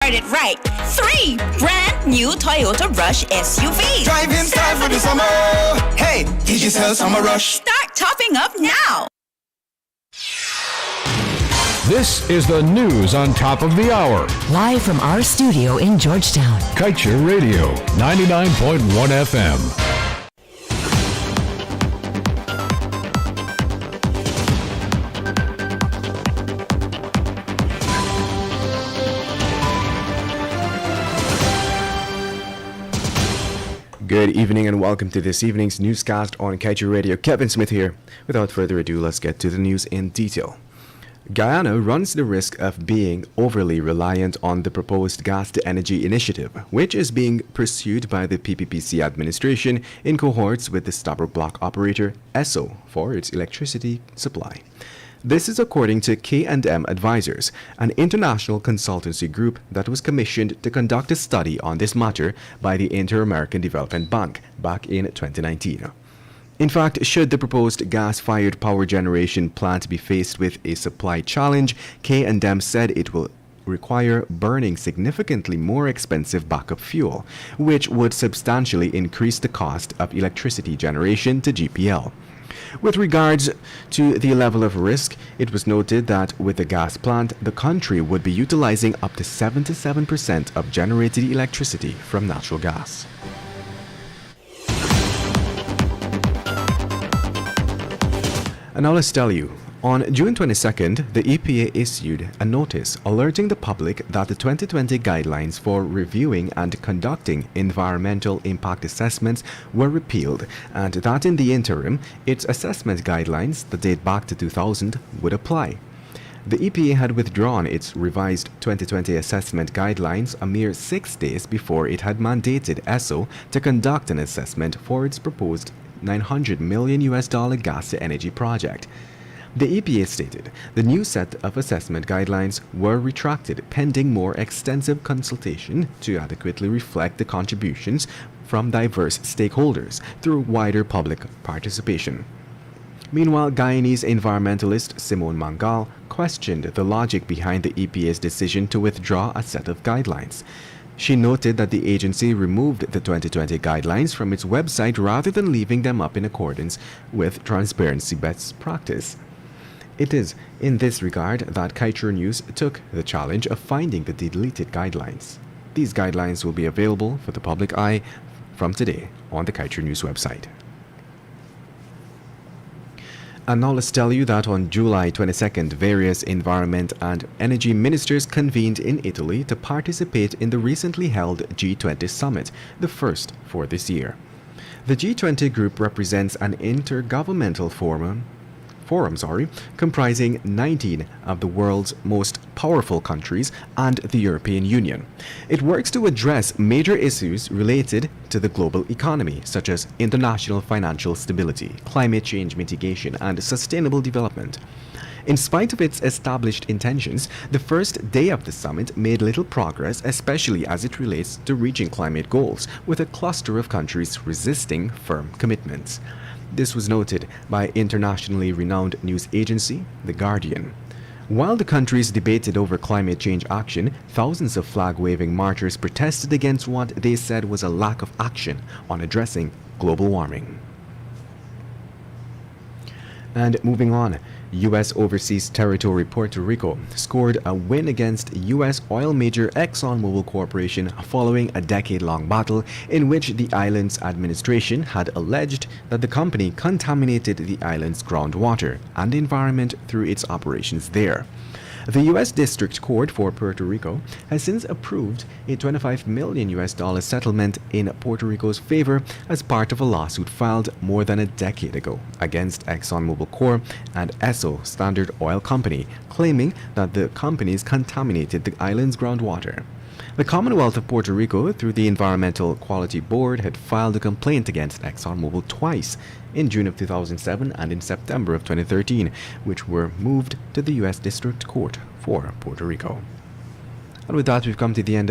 heard it right. 3 brand new Toyota Rush SUVs. Drive in style for the summer. Hey, get yourself Summer Rush. Start topping up now. This is the news on top of the hour. Live from our studio in Georgetown. Kaieteur Radio, 99.1 FM. Good evening and welcome to this evening's newscast on Kaieteur Radio. Kevin Smith here. Without further ado, let's get to the news in detail. Guyana runs the risk of being overly reliant on the proposed gas-to-energy initiative, which is being pursued by the PPPC administration in cohorts with the Stabroek Block operator ESSO for its electricity supply. This is according to K&M Advisors, an international consultancy group that was commissioned to conduct a study on this matter by the Inter-American Development Bank back in 2019. In fact, should the proposed gas-fired power generation plant be faced with a supply challenge, K&M said it will require burning significantly more expensive backup fuel, which would substantially increase the cost of electricity generation to GPL. With regards to the level of risk, it was noted that with the gas plant, the country would be utilizing up to 77% of generated electricity from natural gas. And now let's tell you. On June 22nd, the EPA issued a notice alerting the public that the 2020 guidelines for reviewing and conducting environmental impact assessments were repealed, and that in the interim, its assessment guidelines that date back to 2000 would apply. The EPA had withdrawn its revised 2020 assessment guidelines a mere 6 days before it had mandated ESSO to conduct an assessment for its proposed $900 million gas-to-energy project. The EPA stated the new set of assessment guidelines were retracted pending more extensive consultation to adequately reflect the contributions from diverse stakeholders through wider public participation. Meanwhile, Guyanese environmentalist Simone Mangal questioned the logic behind the EPA's decision to withdraw a set of guidelines. She noted that the agency removed the 2020 guidelines from its website rather than leaving them up in accordance with transparency best practice. It is in this regard that Kaieteur News took the challenge of finding the deleted guidelines. These guidelines will be available for the public eye from today on the Kaieteur News website. And now let's tell you that on July 22nd, various environment and energy ministers convened in Italy to participate in the recently held G20 summit, the first for this year. The G20 group represents an intergovernmental forum comprising 19 of the world's most powerful countries and the European Union. It works to address major issues related to the global economy, such as international financial stability, climate change mitigation, and sustainable development. In spite of its established intentions, the first day of the summit made little progress, especially as it relates to reaching climate goals, with a cluster of countries resisting firm commitments. This was noted by internationally renowned news agency, The Guardian. While the countries debated over climate change action, thousands of flag-waving marchers protested against what they said was a lack of action on addressing global warming. And moving on, U.S. Overseas Territory Puerto Rico scored a win against U.S. oil major ExxonMobil Corporation following a decade-long battle in which the island's administration had alleged that the company contaminated the island's groundwater and environment through its operations there. The U.S. District Court for Puerto Rico has since approved a $25 million settlement in Puerto Rico's favor as part of a lawsuit filed more than a decade ago against ExxonMobil Corp and Esso Standard Oil Company, claiming that the companies contaminated the island's groundwater. The Commonwealth of Puerto Rico, through the Environmental Quality Board, had filed a complaint against ExxonMobil twice, in June of 2007 and in September of 2013, which were moved to the U.S. District Court for Puerto Rico. And with that, we've come to the end of